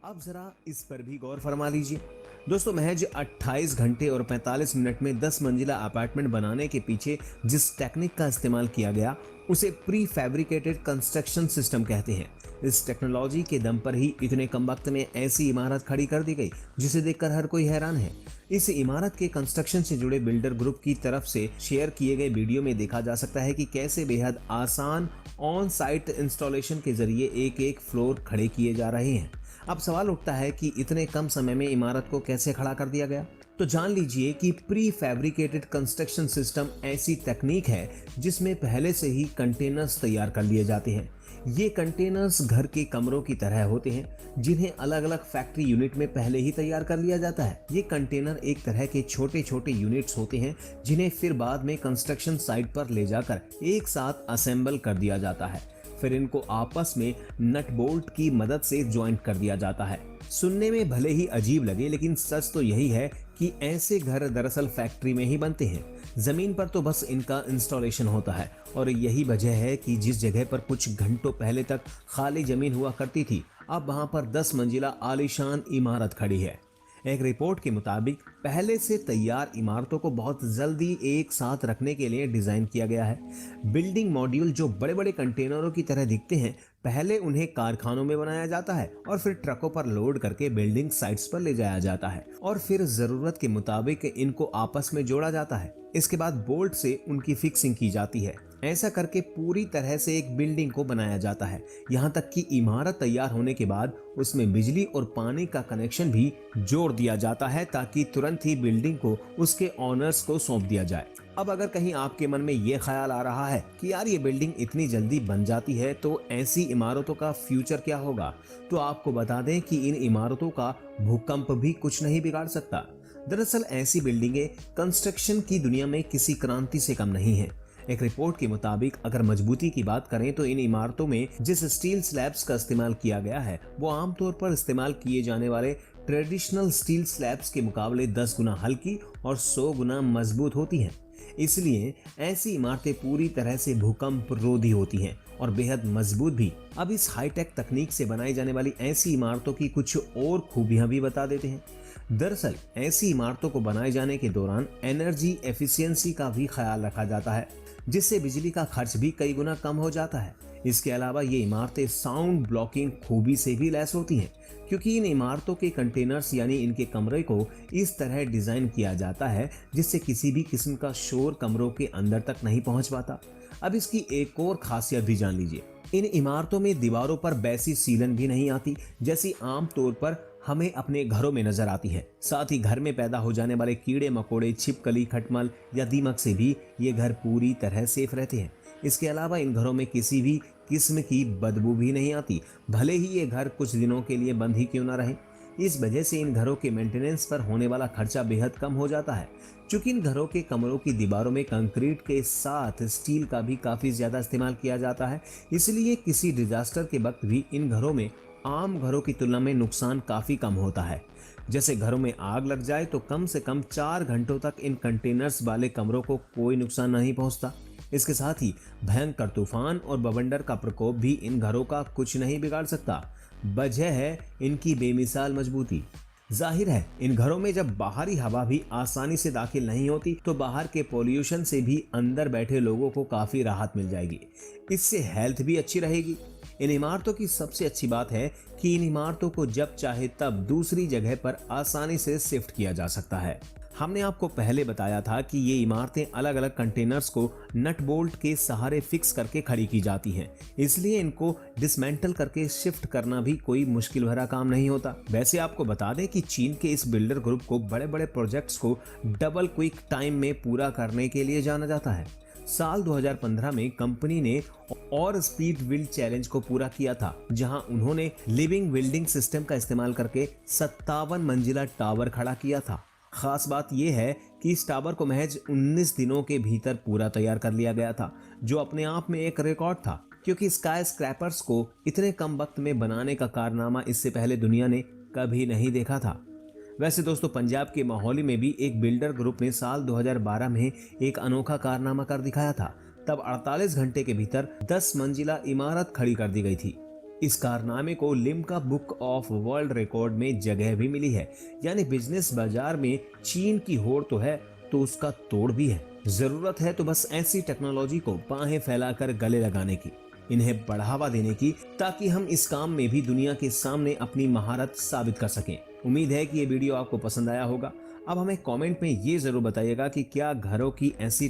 अब जरा इस पर भी गौर फरमा लीजिए। दोस्तों, महज 28 घंटे और 45 मिनट में 10 मंजिला अपार्टमेंट बनाने के पीछे जिस टेक्निक का इस्तेमाल किया गया उसे प्री फैब्रिकेटेड कंस्ट्रक्शन सिस्टम कहते हैं। इस टेक्नोलॉजी के दम पर ही इतने कम वक्त में ऐसी इमारत खड़ी कर दी गई जिसे देखकर हर कोई हैरान है। इस इमारत के कंस्ट्रक्शन से जुड़े बिल्डर ग्रुप की तरफ से शेयर किए गए वीडियो में देखा जा सकता है कि कैसे बेहद आसान ऑन साइट इंस्टॉलेशन के जरिए एक एक फ्लोर खड़े किए जा रहे हैं। अब सवाल उठता है कि इतने कम समय में इमारत को कैसे खड़ा कर दिया गया। तो जान लीजिए कि प्री फैब्रिकेटेड कंस्ट्रक्शन सिस्टम ऐसी तकनीक है जिसमें पहले से ही कंटेनर्स तैयार कर लिए जाते हैं। ये कंटेनर्स घर के कमरों की तरह होते हैं जिन्हें अलग अलग फैक्ट्री यूनिट में पहले ही तैयार कर लिया जाता है। ये कंटेनर एक तरह के छोटे छोटे यूनिट्स होते हैं जिन्हें फिर बाद में कंस्ट्रक्शन साइट पर ले जाकर एक साथ असेंबल कर दिया जाता है। फिर इनको आपस में नट बोल्ट की मदद से ज्वाइंट कर दिया जाता है। सुनने में भले ही अजीब लगे, लेकिन सच तो यही है कि ऐसे घर दरअसल फैक्ट्री में ही बनते हैं। जमीन पर तो बस इनका इंस्टॉलेशन होता है और यही वजह है कि जिस जगह पर कुछ घंटों पहले तक खाली जमीन हुआ करती थी, अब वहां पर 10 मंजिला आलीशान इमारत खड़ी है। एक रिपोर्ट के मुताबिक पहले से तैयार इमारतों को बहुत जल्दी एक साथ रखने के लिए डिजाइन किया गया है। बिल्डिंग मॉड्यूल जो बड़े बड़े कंटेनरों की तरह दिखते हैं, पहले उन्हें कारखानों में बनाया जाता है और फिर ट्रकों पर लोड करके बिल्डिंग साइट्स पर ले जाया जाता है और फिर जरूरत के मुताबिक इनको आपस में जोड़ा जाता है। इसके बाद बोल्ट से उनकी फिक्सिंग की जाती है। ऐसा करके पूरी तरह से एक बिल्डिंग को बनाया जाता है। यहाँ तक कि इमारत तैयार होने के बाद उसमें बिजली और पानी का कनेक्शन भी जोड़ दिया जाता है ताकि तुरंत ही बिल्डिंग को उसके ऑनर्स को सौंप दिया जाए। अब अगर कहीं आपके मन में ये ख्याल आ रहा है कि यार ये बिल्डिंग इतनी जल्दी बन जाती है तो ऐसी इमारतों का फ्यूचर क्या होगा, तो आपको बता दें कि इन इमारतों का भूकंप भी कुछ नहीं बिगाड़ सकता। दरअसल ऐसी बिल्डिंगें कंस्ट्रक्शन की दुनिया में किसी क्रांति से कम नहीं है। एक रिपोर्ट के मुताबिक अगर मजबूती की बात करें तो इन इमारतों में जिस स्टील स्लैब्स का इस्तेमाल किया गया है वो आमतौर पर इस्तेमाल किए जाने वाले ट्रेडिशनल स्टील स्लैब्स के मुकाबले 10 गुना हल्की और 100 गुना मजबूत होती हैं। इसलिए ऐसी इमारतें पूरी तरह से भूकंप रोधी होती हैं और बेहद मजबूत भी। अब इस हाईटेक तकनीक से बनाई जाने वाली ऐसी इमारतों की कुछ और खूबियां भी बता देते हैं। दरअसल ऐसी इमारतों को बनाए जाने के दौरान एनर्जी एफिशिएंसी का भी ख्याल रखा जाता है, जिससे बिजली का खर्च भी कई गुना कम हो जाता है। इसके अलावा ये इमारतें साउंड ब्लॉकिंग खूबी से भी लैस होती हैं, क्योंकि इन इमारतों के कंटेनर्स यानी इनके कमरे को इस तरह डिजाइन किया जाता है जिससे किसी भी किस्म का शोर कमरों के अंदर तक नहीं पहुंच पाता। अब इसकी एक और खासियत भी जान लीजिए। इन इमारतों में दीवारों पर वैसी सीलन भी नहीं आती जैसी आम तौर पर हमें अपने घरों में नजर आती है। साथ ही घर में पैदा हो जाने वाले कीड़े मकोड़े, छिपकली, खटमल या दीमक से भी ये घर पूरी तरह सेफ रहते हैं। इसके अलावा इन घरों में किसी भी किस्म की बदबू भी नहीं आती, भले ही ये घर कुछ दिनों के लिए बंद ही क्यों ना रहे। इस वजह से इन घरों के मेंटेनेंस पर होने वाला खर्चा बेहद कम हो जाता है। चूंकि इन घरों के कमरों की दीवारों में कंक्रीट के साथ स्टील का भी काफी ज्यादा इस्तेमाल किया जाता है, इसलिए किसी डिजास्टर के वक्त भी इन घरों में आम घरों की तुलना में नुकसान काफी कम होता है। जैसे घरों में आग लग जाए तो कम से कम 4 घंटों तक इन कंटेनर्स वाले कमरों को कोई नुकसान नहीं पहुंचता। इसके साथ ही भयंकर तूफान और बवंडर का प्रकोप भी इन घरों का कुछ नहीं बिगाड़ सकता। वजह है इनकी बेमिसाल मजबूती। जाहिर है इन घरों में जब बाहरी हवा भी आसानी से दाखिल नहीं होती तो बाहर के पोल्यूशन से भी अंदर बैठे लोगों को काफी राहत मिल जाएगी। इससे हेल्थ भी अच्छी रहेगी। इन इमारतों की सबसे अच्छी बात है कि इन इमारतों को जब चाहे तब दूसरी जगह पर आसानी से शिफ्ट किया जा सकता है। हमने आपको पहले बताया था कि ये इमारतें अलग अलग कंटेनर्स को नट बोल्ट के सहारे फिक्स करके खड़ी की जाती हैं, इसलिए इनको डिसमेंटल करके शिफ्ट करना भी कोई मुश्किल भरा काम नहीं होता। वैसे आपको बता दें कि चीन के इस बिल्डर ग्रुप को बड़े बड़े प्रोजेक्ट्स को डबल क्विक टाइम में पूरा करने के लिए जाना जाता है। साल 2015 में कंपनी ने और स्पीड बिल्ड चैलेंज को पूरा किया था, जहां उन्होंने लिविंग बिल्डिंग सिस्टम का इस्तेमाल करके 57 मंजिला टावर खड़ा किया था। खास बात यह है कि इस टावर को महज 19 दिनों के भीतर पूरा तैयार कर लिया गया था, जो अपने आप में एक रिकॉर्ड था, क्योंकि स्काई स्क्रैपर्स को इतने कम वक्त में बनाने का कारनामा इससे पहले दुनिया ने कभी नहीं देखा था। वैसे दोस्तों, पंजाब के मोहाली में भी एक बिल्डर ग्रुप ने साल 2012 में एक अनोखा कारनामा कर दिखाया था। तब 48 घंटे के भीतर 10 मंजिला इमारत खड़ी कर दी गई थी। इस कारनामे को Limca book of world record में जगह भी मिली है। यानी बिजनेस बाजार में चीन की होड़ तो है, तो उसका तोड़ भी है। जरूरत है तो बस ऐसी टेक्नोलॉजी को बाहें फैलाकर गले लगाने की, इन्हें बढ़ावा देने की, ताकि हम इस काम में भी दुनिया के सामने अपनी महारत साबित कर सकें। उम्मीद है कि ये वीडियो आपको पसंद आया होगा। अब हमें कमेंट में ये जरूर बताइएगा कि क्या घरों की ऐसी